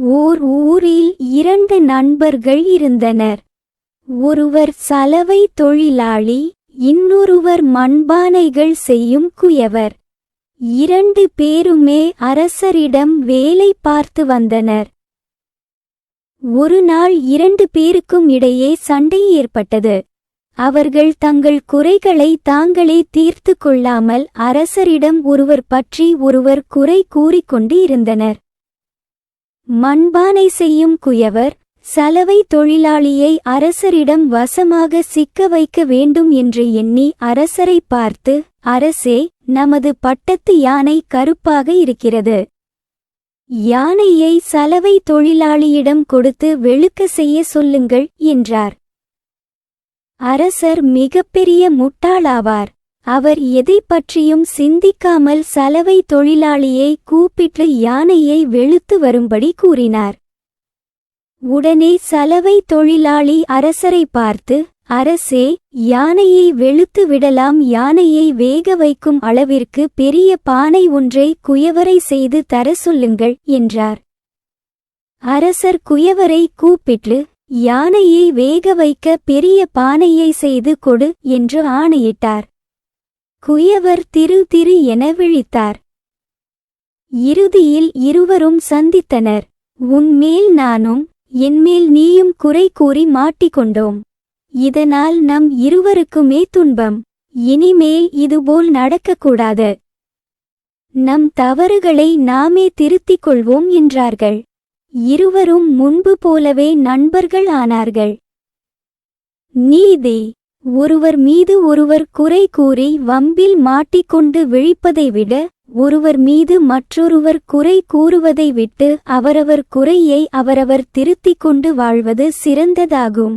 ஓர் ஊரில் 2 நண்பர்கள் இருந்தனர். ஒருவர் சலவை தொழிலாளி, இன்னொருவர் மண்பானைகள் செய்யும் குயவர். 2 பேருமே அரசரிடம் வேலை பார்த்து வந்தனர். ஒரு நாள் 2 பேருக்கும் இடையே சண்டை ஏற்பட்டது. அவர்கள் தங்கள் குறைகளை தாங்களே தீர்த்து கொள்ளாமல் அரசரிடம் ஒருவர் பற்றி ஒருவர் குறை கூறிக்கொண்டு இருந்தனர். மண்பானை செய்யும் குயவர் சலவை தொழிலாளியை அரசரிடம் வசமாக சிக்க வைக்க வேண்டும் என்று எண்ணி அரசரை பார்த்து, அரசே, நமது பட்டத்து யானை கருப்பாக இருக்கிறது. யானையை சலவை தொழிலாளியிடம் கொடுத்து வெளுக்க செய்ய சொல்லுங்கள் என்றார். அரசர் மிகப்பெரிய முட்டாளாவார். அவர் எதை பற்றியும் சிந்திக்காமல் சலவை தொழிலாளியை கூப்பிட்டு யானையை வெளுத்து வரும்படி கூறினார். உடனே சலவை தொழிலாளி அரசரை பார்த்து, அரசே, யானையை வெளுத்து விடலாம். யானையை வேக வைக்கும் அளவிற்கு பெரிய பானை ஒன்றை குயவரை செய்து தர சொல்லுங்கள் என்றார். அரசர் குயவரை கூப்பிட்டு, யானையை வேக வைக்க பெரிய பானையை செய்து கொடு என்று ஆணையிட்டார். குயவர் திரு திரு என விழித்தார். இறுதியில் இருவரும் சந்தித்தனர். உன்மேல் நானும் என்மேல் நீயும் குறை கூறி மாட்டிக்கொண்டோம். இதனால் நம் இருவருக்குமே துன்பம். இனிமேல் இதுபோல் நடக்கக்கூடாது. நம் தவறுகளை நாமே திருத்திக் கொள்வோம் என்றார்கள். இருவரும் முன்பு போலவே நண்பர்கள் ஆனார்கள். நீதி: ஒருவர் மீது ஒருவர் குறை கூறி வம்பில் மாட்டிக்கொண்டு விழிப்பதை விட, ஒருவர் மீது மற்றொருவர் குறை கூறுவதை விட்டு அவரவர் குறையை அவரவர் திருத்திக் கொண்டு வாழ்வது சிறந்ததாகும்.